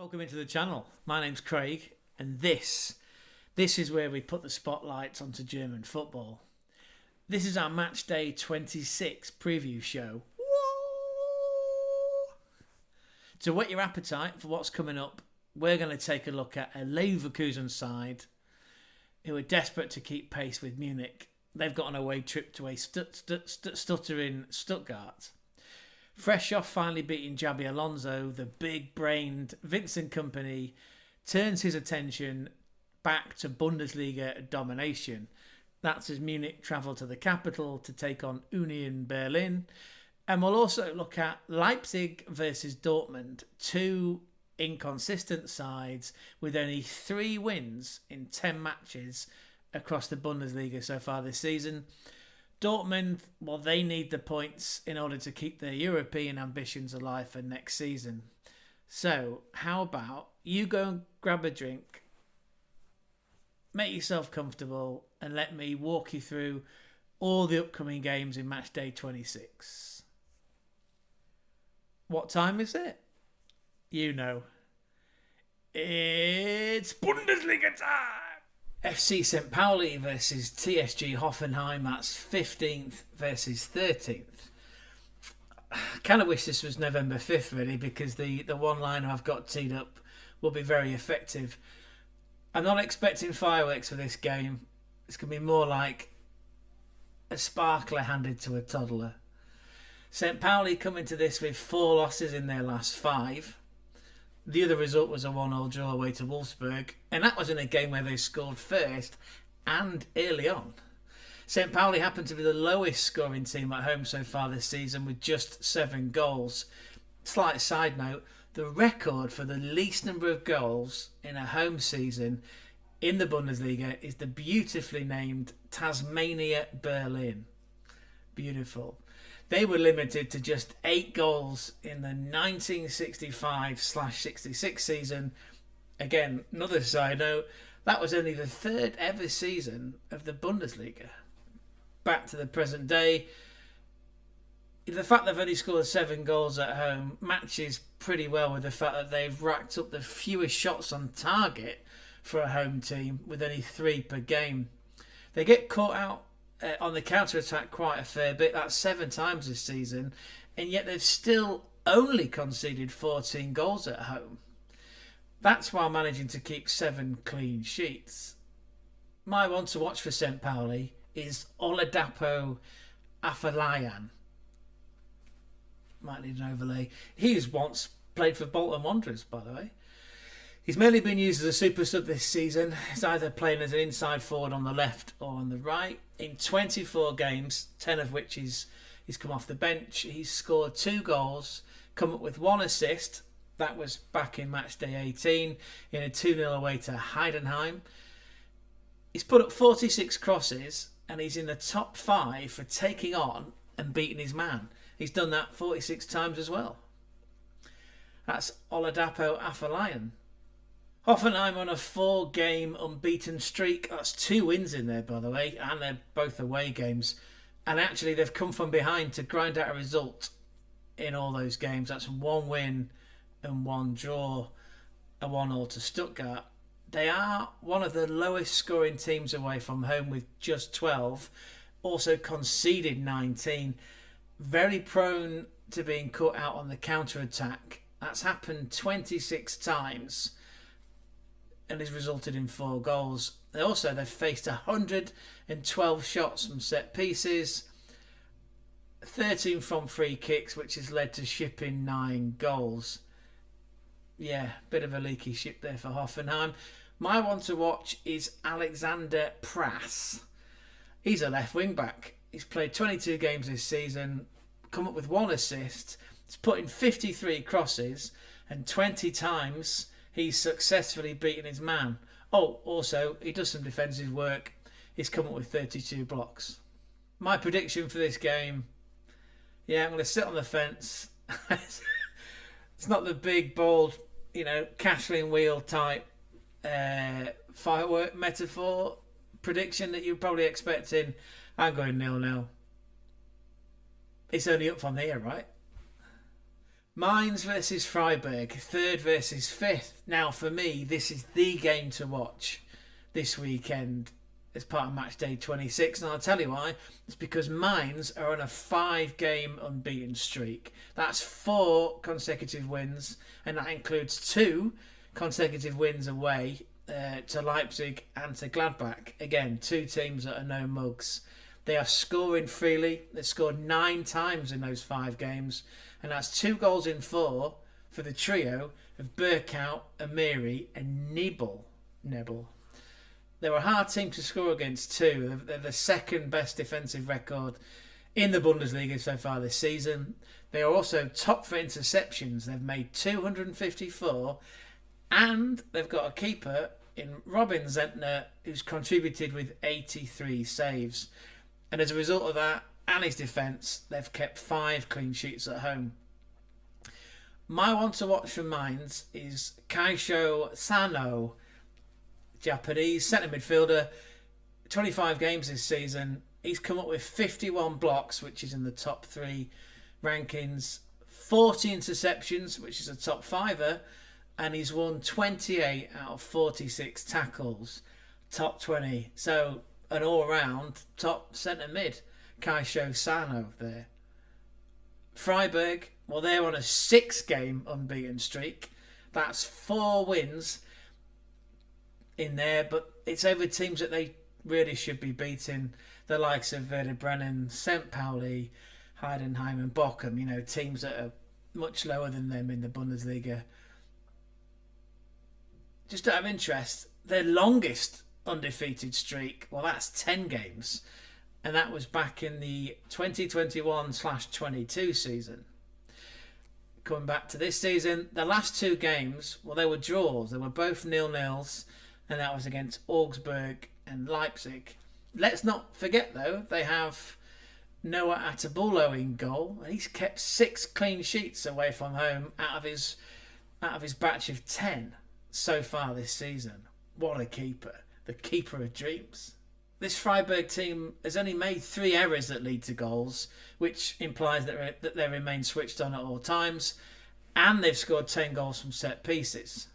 Welcome into the channel. My name's Craig, and this is where we put the spotlights onto German football. This is our match day 26 preview show. Whoa! To whet your appetite for what's coming up, we're going to take a look at a Leverkusen side who are desperate to keep pace with Munich. They've got an away trip to a stuttering Stuttgart. Fresh off finally beating Xabi Alonso, the big-brained Vincent Kompany turns his attention back to Bundesliga domination. That's as Munich travel to the capital to take on Union Berlin. And we'll also look at Leipzig versus Dortmund, two inconsistent sides with only 3 wins in 10 matches across the Bundesliga so far this season. Dortmund, well, they need the points in order to keep their European ambitions alive for next season. So, how about you go and grab a drink, make yourself comfortable, and let me walk you through all the upcoming games in match day 26. What time is it? You know. It's Bundesliga time! FC St. Pauli versus TSG Hoffenheim, that's 15th versus 13th. I kind of wish this was November 5th, really, because the one-liner I've got teed up will be very effective. I'm not expecting fireworks for this game. It's going to be more like a sparkler handed to a toddler. St. Pauli come into this with 4 losses in their last 5. The other result was a 1-1 draw away to Wolfsburg, and that was in a game where they scored first and early on. St. Pauli happened to be the lowest scoring team at home so far this season with just 7 goals. Slight side note, the record for the least number of goals in a home season in the Bundesliga is the beautifully named Tasmania Berlin. Beautiful. They were limited to just 8 goals in the 1965/66 season. Again, another side note, that was only the 3rd ever season of the Bundesliga. Back to the present day, the fact they've only scored 7 goals at home matches pretty well with the fact that they've racked up the fewest shots on target for a home team with only 3 per game. They get caught out on the counter-attack quite a fair bit. That's 7 times this season, and yet they've still only conceded 14 goals at home. That's while managing to keep 7 clean sheets. My one to watch for St. Pauli is Oladapo Afolayan. Might need an overlay. He's once played for Bolton Wanderers, by the way. He's mainly been used as a super sub this season. He's either playing as an inside forward on the left or on the right. In 24 games, 10 of which he's come off the bench, he's scored 2 goals, come up with 1 assist. That was back in match day 18 in a 2-0 away to Heidenheim. He's put up 46 crosses and he's in the top 5 for taking on and beating his man. He's done that 46 times as well. That's Oladapo Afolayan. Hoffenheim on a 4-game unbeaten streak. That's 2 wins in there, by the way, and they're both away games. And actually, they've come from behind to grind out a result in all those games. That's 1 win and 1 draw, a 1-1 to Stuttgart. They are one of the lowest scoring teams away from home with just 12. Also conceded 19. Very prone to being cut out on the counter-attack. That's happened 26 times. And has resulted in 4 goals. They've faced 112 shots from set pieces, 13 from free kicks, which has led to shipping 9 goals. Yeah, bit of a leaky ship there for Hoffenheim. My one to watch is Alexander Prass. He's a left wing back. He's played 22 games this season, come up with 1 assist. He's put in 53 crosses, and 20 times he's successfully beaten his man. Oh, also, he does some defensive work. He's come up with 32 blocks. My prediction for this game, I'm going to sit on the fence. It's not the big, bold, Catherine wheel type firework metaphor prediction that you're probably expecting. I'm going 0-0. It's only up from here, right? Mainz versus Freiburg, third versus fifth. Now, for me, this is the game to watch this weekend as part of match day 26. And I'll tell you why. It's because Mainz are on a 5-game unbeaten streak. That's 4 consecutive wins, and that includes 2 consecutive wins away to Leipzig and to Gladbach. Again, 2 teams that are no mugs. They are scoring freely. They've scored 9 times in those 5 games, and that's 2 goals in 4 for the trio of Burkout, Amiri and Nebel. They're a hard team to score against too. They're the second best defensive record in the Bundesliga so far this season. They are also top for interceptions. They've made 254, and they've got a keeper in Robin Zentner who's contributed with 83 saves. And as a result of that and his defence, they've kept 5 clean sheets at home. My one to watch from Mainz is Kaisho Sano, Japanese centre midfielder, 25 games this season. He's come up with 51 blocks, which is in the top 3 rankings, 40 interceptions, which is a top 5er, and he's won 28 out of 46 tackles, top 20. So an all-round top centre mid, Kaisho Sano there. Freiburg, well, they're on a 6-game unbeaten streak. That's 4 wins in there, but it's over teams that they really should be beating, the likes of Werder Bremen, St. Pauli, Heidenheim and Bochum, you know, teams that are much lower than them in the Bundesliga. Just out of interest, their longest undefeated streak, well, that's 10 games, and that was back in the 2021/22 season. Coming back to this season, the last 2 games, well, they were draws. They were both 0-0s, and that was against Augsburg and Leipzig. Let's not forget, though, they have Noah Atabulo in goal, and he's kept 6 clean sheets away from home out of his batch of 10 so far this season. What a keeper. The keeper of dreams. This Freiburg team has only made 3 errors that lead to goals, which implies that they remain switched on at all times, and they've scored 10 goals from set pieces.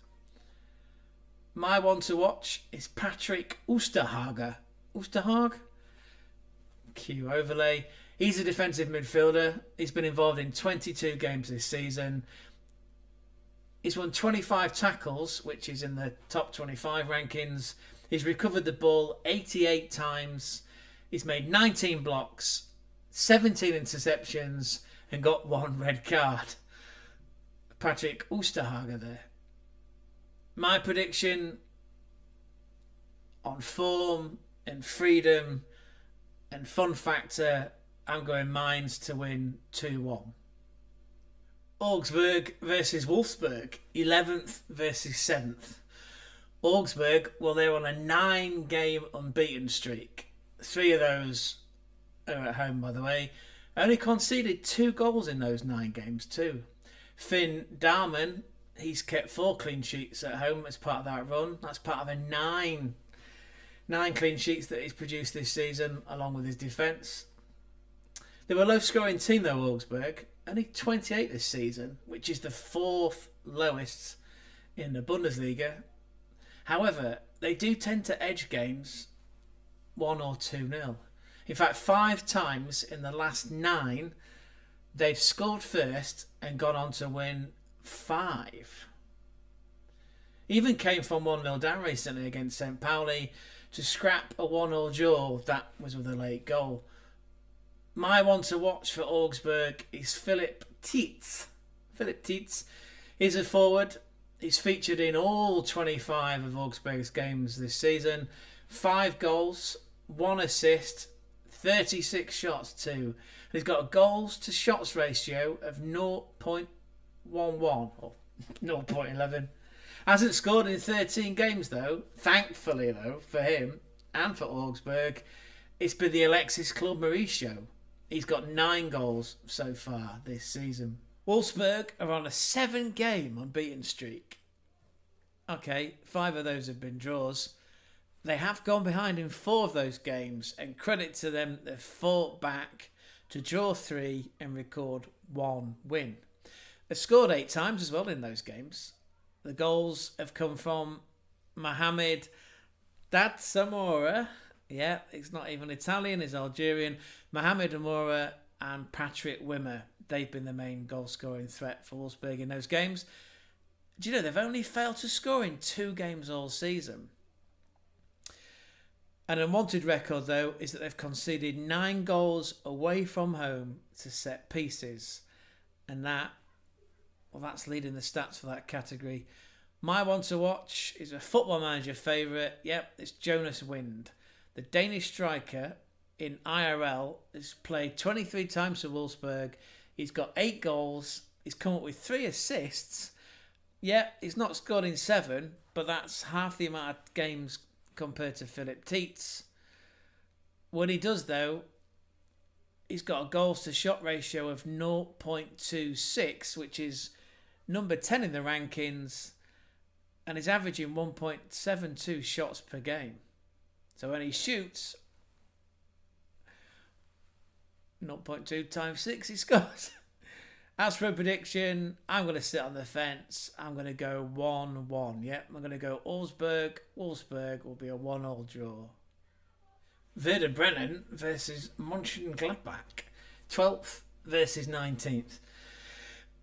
My one to watch is Patrick Oosterhager. Q overlay. He's a defensive midfielder. He's been involved in 22 games this season. He's won 25 tackles, which is in the top 25 rankings. He's recovered the ball 88 times. He's made 19 blocks, 17 interceptions, and got 1 red card. Patrick Oosterhager there. My prediction on form and freedom and fun factor, I'm going Mainz to win 2-1. Augsburg versus Wolfsburg, 11th versus 7th. Augsburg, well, they're on a 9-game unbeaten streak. 3 of those are at home, by the way. Only conceded 2 goals in those 9 games too. Finn Dahlmann, he's kept 4 clean sheets at home as part of that run. That's part of a 9 clean sheets that he's produced this season, along with his defence. They were a low-scoring team though, Augsburg. Only 28 this season, which is the 4th lowest in the Bundesliga. However, they do tend to edge games 1 or 2-0. In fact, 5 times in the last 9, they've scored first and gone on to win 5. Even came from 1-0 down recently against St. Pauli to scrap a 1-1 draw. That was with a late goal. My one to watch for Augsburg is Philipp Tietz. Philipp Tietz is a forward. He's featured in all 25 of Augsburg's games this season. 5 goals, 1 assist, 36 shots too. He's got a goals to shots ratio of 0.11 or 0.11. Hasn't scored in 13 games though. Thankfully though, for him and for Augsburg, it's been the Alexis Claude Maurice show. He's got 9 goals so far this season. Wolfsburg are on a 7-game unbeaten streak. Okay, 5 of those have been draws. They have gone behind in 4 of those games, and credit to them, they've fought back to draw 3 and record 1 win. They've scored 8 times as well in those games. The goals have come from Mohamed Dad Zamora. Yeah, he's not even Italian, he's Algerian. Mohamed Amora and Patrick Wimmer. They've been the main goal-scoring threat for Wolfsburg in those games. Do you know, they've only failed to score in 2 games all season. An unwanted record, though, is that they've conceded 9 goals away from home to set pieces. And that's leading the stats for that category. My one to watch is a Football Manager favourite. Yep, it's Jonas Wind. The Danish striker in IRL has played 23 times for Wolfsburg. He's got 8 goals. He's come up with 3 assists. Yeah, he's not scored in 7, but that's half the amount of games compared to Philip Tietz. When he does, though, he's got a goals to shot ratio of 0.26, which is number 10 in the rankings, and he's averaging 1.72 shots per game. So when he shoots, 0.2 times 6 he scores. As for a prediction, I'm going to sit on the fence. I'm going to go 1-1. Yep, I'm going to go Augsburg. Wolfsburg will be a 1-1 draw. Werder Bremen versus Monchengladbach. 12th versus 19th.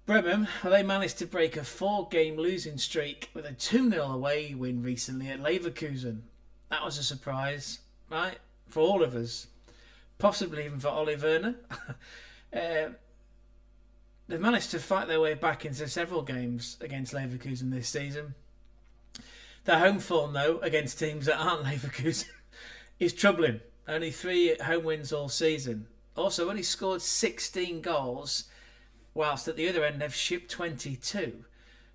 Bremen, they managed to break a 4-game losing streak with a 2-0 away win recently at Leverkusen. That was a surprise, right? For all of us. Possibly even for Ole Werner. They've managed to fight their way back into several games against Leverkusen this season. Their home form, though, against teams that aren't Leverkusen, is troubling. Only 3 home wins all season. Also, only scored 16 goals, whilst at the other end they've shipped 22.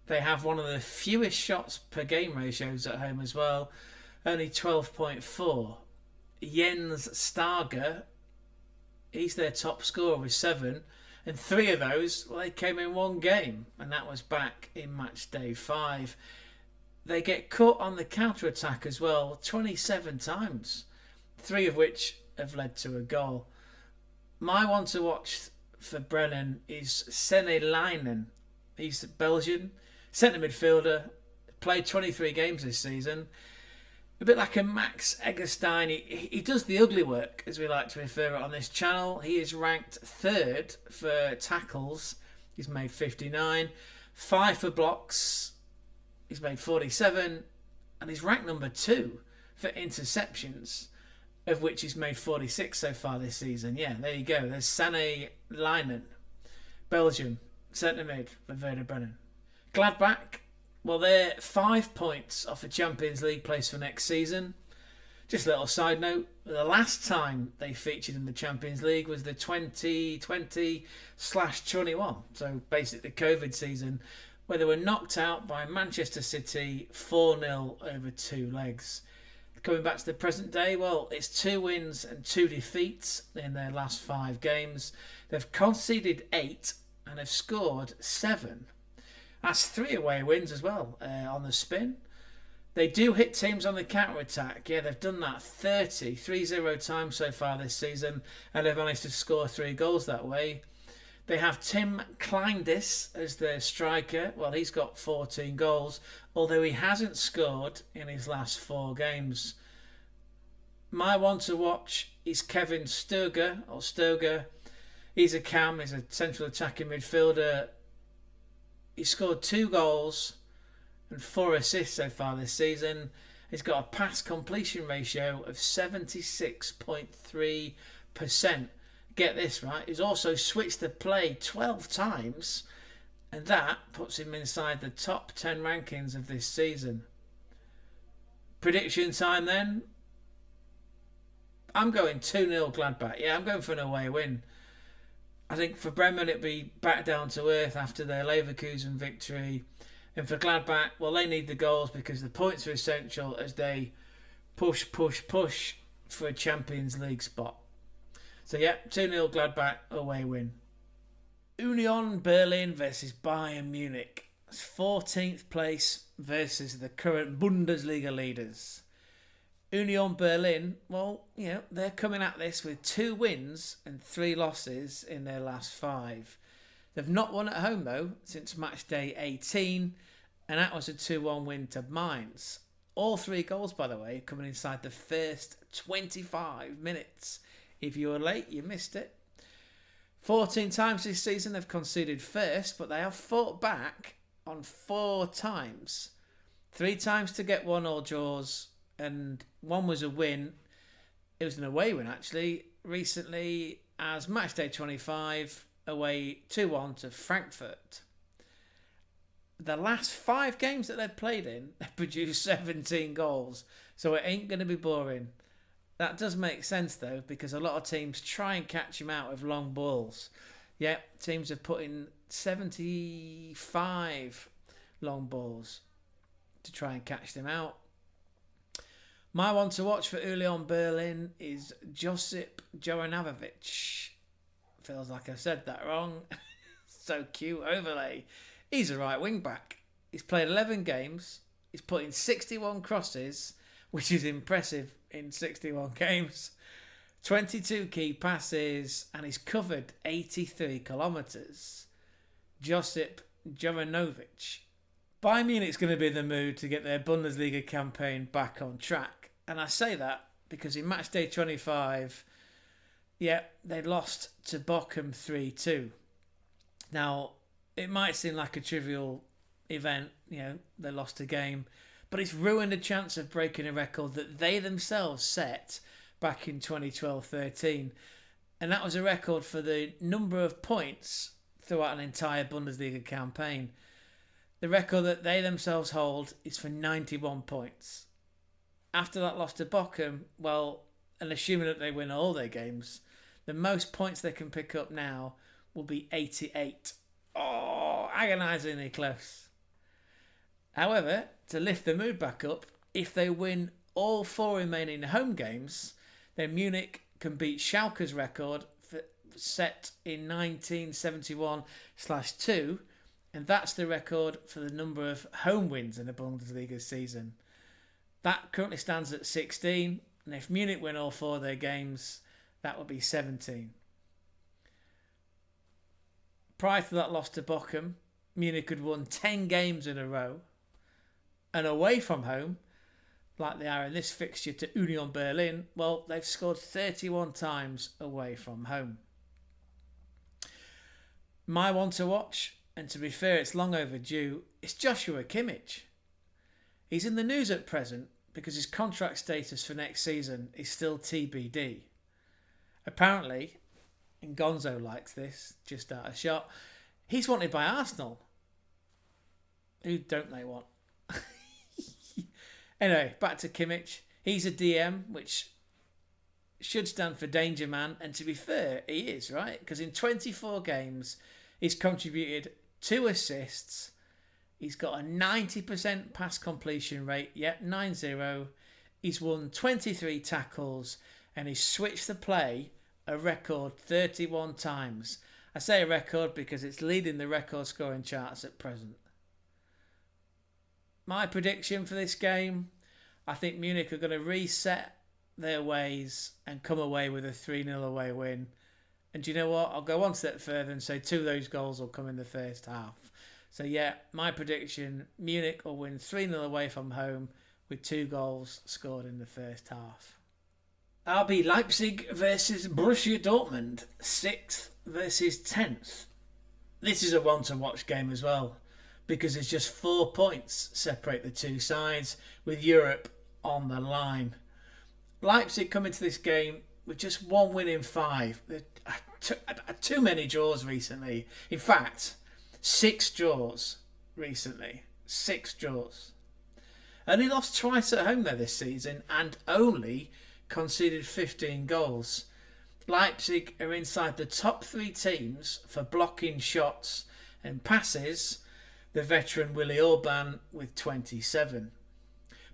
They have one of the fewest shots per game ratios at home as well, only 12.4. Jens Starger, he's their top scorer with 7. And 3 of those, well, they came in 1 game, and that was back in match day 5. They get caught on the counter-attack as well, 27 times, 3 of which have led to a goal. My one to watch for Brennan is Sene Leinen. He's Belgian, centre midfielder, played 23 games this season. A bit like a Max Egerstein, he does the ugly work, as we like to refer it on this channel. He is ranked 3rd for tackles. He's made 59. 5 for blocks. He's made 47. And he's ranked number 2 for interceptions, of which he's made 46 so far this season. Yeah, there you go. There's Sane Leinen, Belgium, centre mid for Werder Bremen. Gladbach. Well, they're 5 points off a Champions League place for next season. Just a little side note, the last time they featured in the Champions League was the 2020/21, so basically the COVID season, where they were knocked out by Manchester City 4-0 over 2 legs. Coming back to the present day, well, it's 2 wins and 2 defeats in their last 5 games. They've conceded 8 and have scored 7. That's 3 away wins as well on the spin. They do hit teams on the counter-attack. Yeah, they've done that 3-0 times so far this season, and they've managed to score 3 goals that way. They have Tim Kleindis as their striker. Well, he's got 14 goals, although he hasn't scored in his last 4 games. My one to watch is Kevin Sturger. He's a cam, he's a central attacking midfielder. He scored 2 goals and 4 assists so far this season. He's got a pass completion ratio of 76.3%. Get this right, he's also switched the play 12 times, and that puts him inside the top 10 rankings of this season. Prediction time then. I'm going 2-0 Gladbach. Yeah, I'm going for an away win. I think for Bremen it'd be back down to earth after their Leverkusen victory. And for Gladbach, well, they need the goals because the points are essential as they push for a Champions League spot. So yeah, 2-0 Gladbach, away win. Union Berlin versus Bayern Munich. It's 14th place versus the current Bundesliga leaders. Union Berlin, well, they're coming at this with 2 wins and 3 losses in their last 5. They've not won at home, though, since match day 18, and that was a 2-1 win to Mainz. All 3 goals, by the way, coming inside the first 25 minutes. If you were late, you missed it. 14 times this season they've conceded first, but they have fought back on 4 times. 3 times to get 1-1 draws, and 1 was a win. It was an away win, actually, recently as matchday 25, away 2-1 to Frankfurt. The last 5 games that they've played in, they've produced 17 goals, so it ain't going to be boring. That does make sense, though, because a lot of teams try and catch him out with long balls. Yeah, teams have put in 75 long balls to try and catch them out. My one to watch for Union Berlin is Josip Jovanovic. Feels like I said that wrong. So cute, overlay. He's a right wing back. He's played 11 games. He's put in 61 crosses, which is impressive in 61 games. 22 key passes, and he's covered 83 kilometres. Josip Jovanovic. Bayern Munich's going to be in the mood to get their Bundesliga campaign back on track. And I say that because in match day 25, they lost to Bochum 3-2. Now, it might seem like a trivial event, they lost a game, but it's ruined a chance of breaking a record that they themselves set back in 2012-13. And that was a record for the number of points throughout an entire Bundesliga campaign. The record that they themselves hold is for 91 points. After that loss to Bochum, and assuming that they win all their games, the most points they can pick up now will be 88. Oh, agonisingly close. However, to lift the mood back up, if they win all 4 remaining home games, then Munich can beat Schalke's record set in 1971/2, and that's the record for the number of home wins in a Bundesliga season. That currently stands at 16, and if Munich win all 4 of their games, that would be 17. Prior to that loss to Bochum, Munich had won 10 games in a row. And away from home, like they are in this fixture to Union Berlin, they've scored 31 times away from home. My one to watch, and to be fair, it's long overdue, is Joshua Kimmich. He's in the news at present because his contract status for next season is still TBD. Apparently, and Gonzo likes this, just out of shot, he's wanted by Arsenal. Who don't they want? Anyway, back to Kimmich. He's a DM, which should stand for Danger Man, and to be fair, he is, right? Because in 24 games, he's contributed 2 assists. He's got a 90% pass completion rate, 9-0. He's won 23 tackles, and he's switched the play a record 31 times. I say a record because it's leading the record scoring charts at present. My prediction for this game, I think Munich are going to reset their ways and come away with a 3-0 away win. And do you know what? I'll go one step further and say 2 of those goals will come in the first half. So my prediction, Munich will win 3-0 away from home with 2 goals scored in the first half. RB Leipzig versus Borussia Dortmund, 6th versus 10th. This is a one to watch game as well, because there's just 4 points separate the 2 sides with Europe on the line. Leipzig come into this game with just 1 win in 5. Too many draws recently. In fact, 6 draws recently. 6 draws. Only lost twice at home there this season and only conceded 15 goals. Leipzig are inside the top 3 teams for blocking shots and passes, the veteran Willi Orban with 27.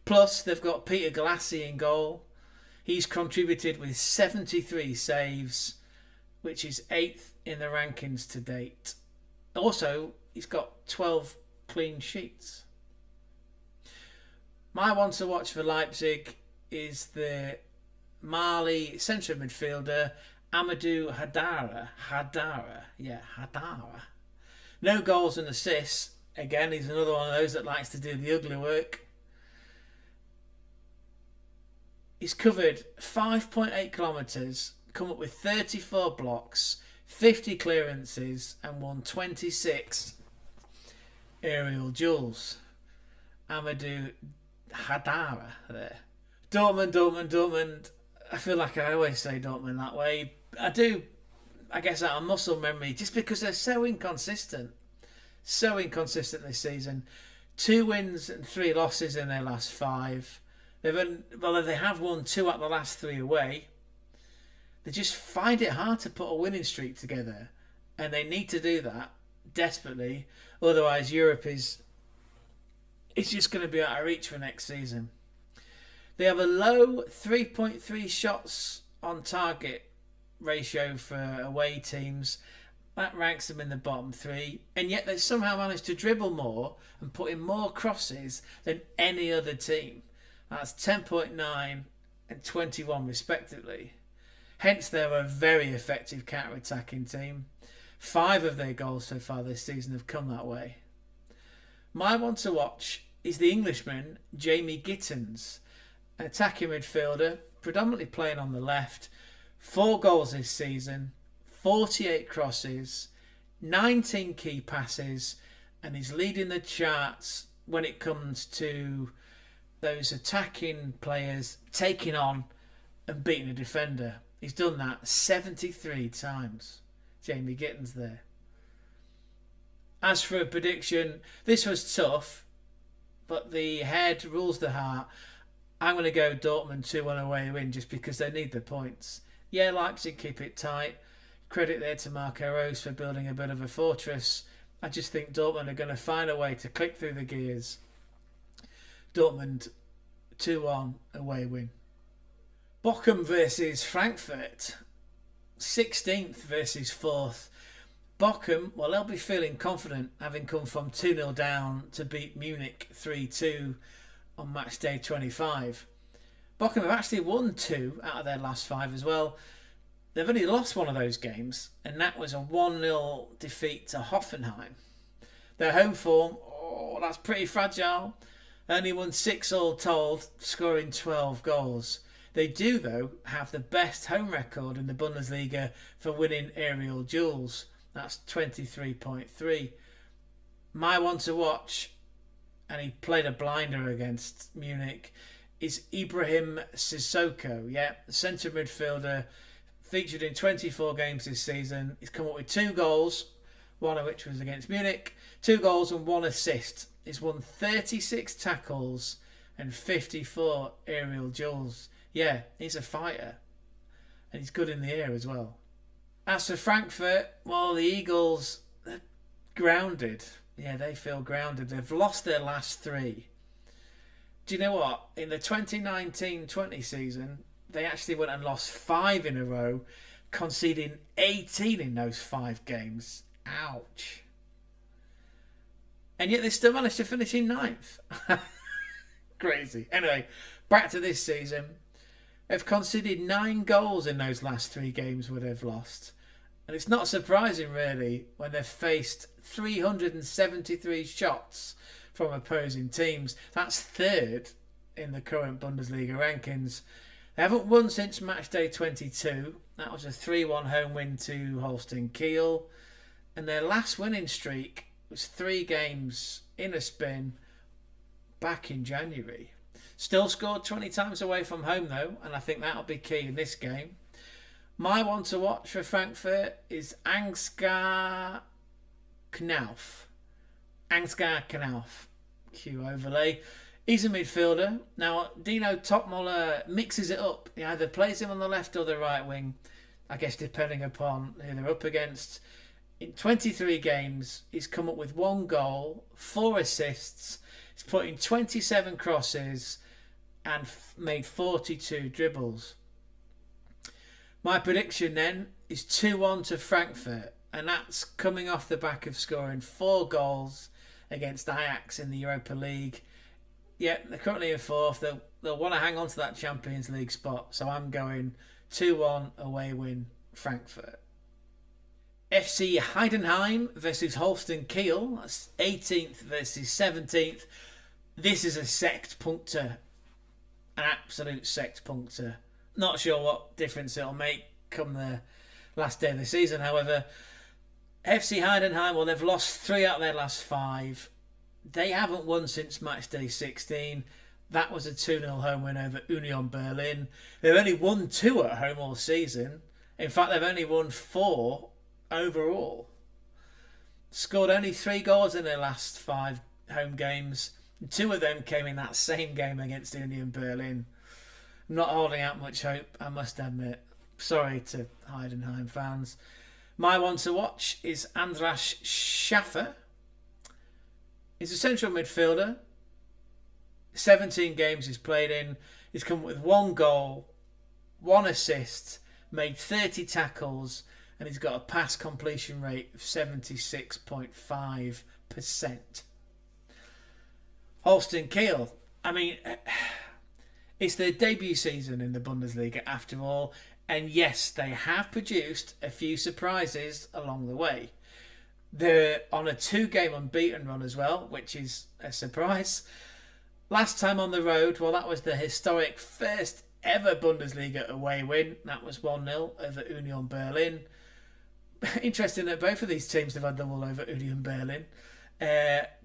Plus, they've got Peter Galassi in goal. He's contributed with 73 saves, which is 8th in the rankings to date. Also, he's got 12 clean sheets. My one to watch for Leipzig is the Mali central midfielder Amadou Haidara. Haidara. No goals and assists. Again, he's another one of those that likes to do the ugly work. He's covered 5.8 kilometres, come up with 34 blocks, 50 clearances, and won 26 aerial duels. Amadou Hadara there. Dortmund. I feel like I always say Dortmund that way. I do, I guess, out of muscle memory, just because they're so inconsistent. So inconsistent this season. 2 wins and 3 losses in their last 5. They have won 2 out of the last 3 away. They just find it hard to put a winning streak together, and they need to do that desperately. Otherwise, Europe is just going to be out of reach for next season. They have a low 3.3 shots on target ratio for away teams. That ranks them in the bottom 3, and yet they somehow managed to dribble more and put in more crosses than any other team. That's 10.9 and 21 respectively. Hence, they're a very effective counter-attacking team. 5 of their goals so far this season have come that way. My one to watch is the Englishman Jamie Gittens, an attacking midfielder, predominantly playing on the left. 4 goals this season, 48 crosses, 19 key passes, and he's leading the charts when it comes to those attacking players taking on and beating a defender. He's done that 73 times. Jamie Gittens there. As for a prediction, this was tough, but the head rules the heart. I'm going to go Dortmund 2-1 away win just because they need the points. Yeah, Leipzig keep it tight. Credit there to Marco Rose for building a bit of a fortress. I just think Dortmund are going to find a way to click through the gears. Dortmund 2-1 away win. Bochum versus Frankfurt. 16th versus 4th. Bochum, well, they'll be feeling confident having come from 2-0 down to beat Munich 3-2 on match day 25. Bochum have actually won 2 out of their last 5 as well. They've only lost one of those games, and that was a 1-0 defeat to Hoffenheim. Their home form, that's pretty fragile. Only won 6 all told, scoring 12 goals. They do, though, have the best home record in the Bundesliga for winning aerial duels. That's 23.3. My one to watch, and he played a blinder against Munich, is Ibrahim Sissoko. Yeah, centre midfielder, featured in 24 games this season. He's come up with 2 goals, one of which was against Munich. 2 goals and 1 assist. He's won 36 tackles and 54 aerial duels. Yeah, he's a fighter. And he's good in the air as well. As for Frankfurt, well, the Eagles, they're grounded. Yeah, they feel grounded. They've lost their last 3. Do you know what? In the 2019-20 season, they actually went and lost 5 in a row, conceding 18 in those 5 games. Ouch. And yet they still managed to finish in 9th. Crazy. Anyway, back to this season. They've conceded 9 goals in those last 3 games where they've lost. And it's not surprising, really, when they've faced 373 shots from opposing teams. That's 3rd in the current Bundesliga rankings. They haven't won since match day 22. That was a 3-1 home win to Holstein Kiel. And their last winning streak was 3 games in a spin back in January. Still scored 20 times away from home, though, and I think that'll be key in this game. My one to watch for Frankfurt is Ansgar Knauf. Ansgar Knauf. Cue overlay. He's a midfielder. Now, Dino Topmuller mixes it up. He either plays him on the left or the right wing, I guess depending upon who they're up against. In 23 games, he's come up with 1 goal, 4 assists. He's put in 27 crosses and made 42 dribbles. My prediction then is 2-1 to Frankfurt, and that's coming off the back of scoring 4 goals against Ajax in the Europa League. Yeah, they're currently in 4th. They'll want to hang on to that Champions League spot, so I'm going 2-1 away win Frankfurt. FC Heidenheim versus Holstein Kiel. That's 18th versus 17th. This is a sect puncture. An absolute sect puncture. Not sure what difference it'll make come the last day of the season, however. FC Heidenheim, well, they've lost 3 out of their last 5. They haven't won since match day 16. That was a 2-0 home win over Union Berlin. They've only won 2 at home all season. In fact, they've only won 4 overall. Scored only 3 goals in their last 5 home games. 2 of them came in that same game against Union Berlin. I'm not holding out much hope, I must admit. Sorry to Heidenheim fans. My one to watch is Andras Schaffer. He's a central midfielder. 17 games he's played in. He's come with 1 goal, 1 assist, made 30 tackles, and he's got a pass completion rate of 76.5%. Holstein Kiel. I mean, it's their debut season in the Bundesliga after all. And yes, they have produced a few surprises along the way. They're on a 2-game unbeaten run as well, which is a surprise. Last time on the road, well, that was the historic first ever Bundesliga away win. That was 1-0 over Union Berlin. Interesting that both of these teams have had the wool over Union Berlin.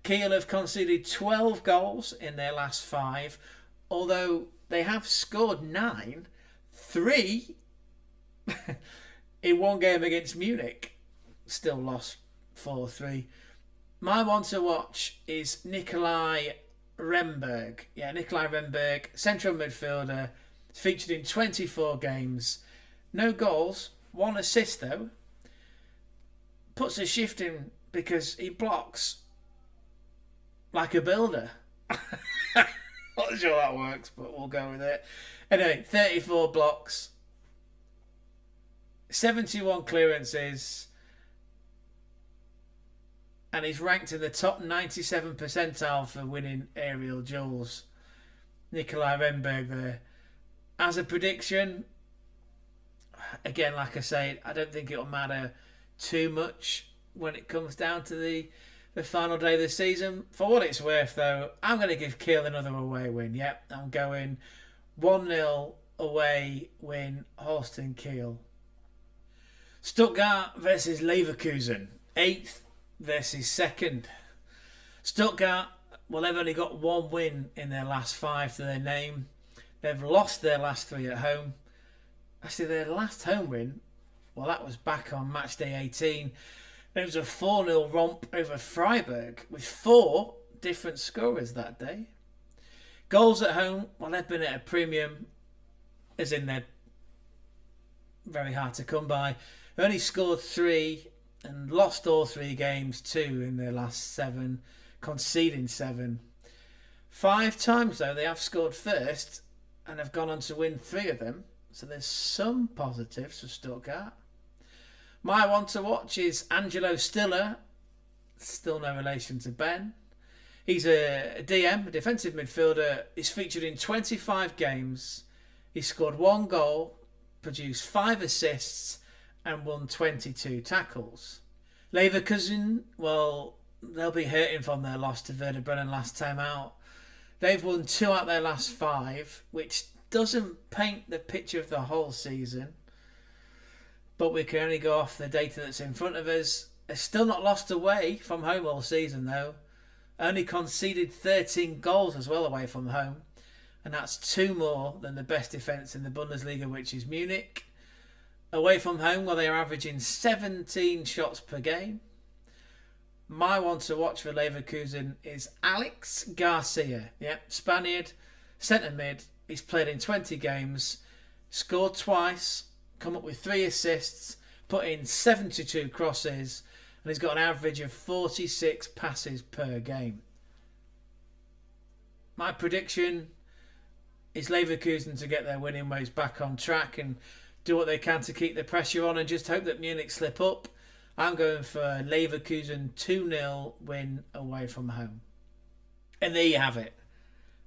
Kiel have conceded 12 goals in their last 5, although they have scored 9, 3 in 1 game against Munich. Still lost 4-3. My one to watch is Nikolai Remberg. Yeah, Nikolai Remberg, central midfielder. He's featured in 24 games. No goals, 1 assist though. Puts a shift in because he blocks like a builder. Not sure that works, but we'll go with it. Anyway, 34 blocks, 71 clearances, and he's ranked in the top 97 percentile for winning aerial duels. Nikolai Remberg there. As a prediction, again, like I say, I don't think it'll matter too much when it comes down to the final day of the season. For what it's worth, though, I'm going to give Kiel another away win. Yep, I'm going 1-0 away win, Holstein Kiel. Stuttgart versus Leverkusen, 8th versus 2nd. Stuttgart, well, they've only got 1 win in their last 5 to their name. They've lost their last 3 at home. Actually, their last home win, well, that was back on match day 18. It was a 4-0 romp over Freiburg with 4 different scorers that day. Goals at home, well, they've been at a premium, as in they're very hard to come by. They only scored 3 and lost all 3 games, 2 in their last 7, conceding 7. 5 times, though, they have scored first and have gone on to win 3 of them. So there's some positives for Stuttgart. My one to watch is Angelo Stiller. Still no relation to Ben. He's a DM, a defensive midfielder. He's featured in 25 games. He scored 1 goal, produced 5 assists, and won 22 tackles. Leverkusen, well, they'll be hurting from their loss to Werder Bremen last time out. They've won 2 out of their last 5, which doesn't paint the picture of the whole season. But we can only go off the data that's in front of us. They're still not lost away from home all season, though. Only conceded 13 goals as well away from home. And that's 2 more than the best defence in the Bundesliga, which is Munich. Away from home, well, they are averaging 17 shots per game. My one to watch for Leverkusen is Alex Garcia. Yep, Spaniard, centre mid. He's played in 20 games, scored twice, come up with 3 assists, put in 72 crosses, and he's got an average of 46 passes per game. My prediction is Leverkusen to get their winning ways back on track and do what they can to keep the pressure on and just hope that Munich slip up. I'm going for Leverkusen 2-0 win away from home. And there you have it.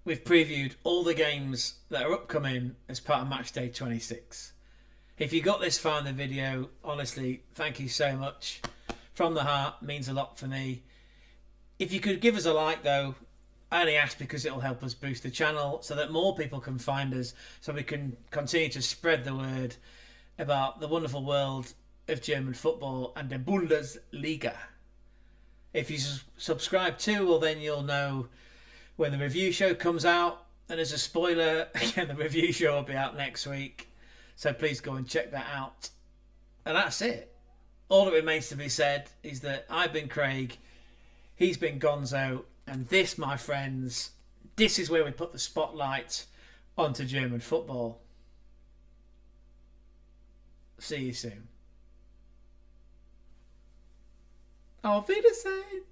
We've previewed all the games that are upcoming as part of Match Day 26. If you got this far in the video, honestly, thank you so much. From the heart, means a lot for me. If you could give us a like though, I only ask because it'll help us boost the channel so that more people can find us, so we can continue to spread the word about the wonderful world of German football and the Bundesliga. If you subscribe too, well then you'll know when the review show comes out. And as a spoiler, again, the review show will be out next week. So please go and check that out. And that's it. All that remains to be said is that I've been Craig, he's been Gonzo, and this, my friends, this is where we put the spotlight onto German football. See you soon. Auf Wiedersehen.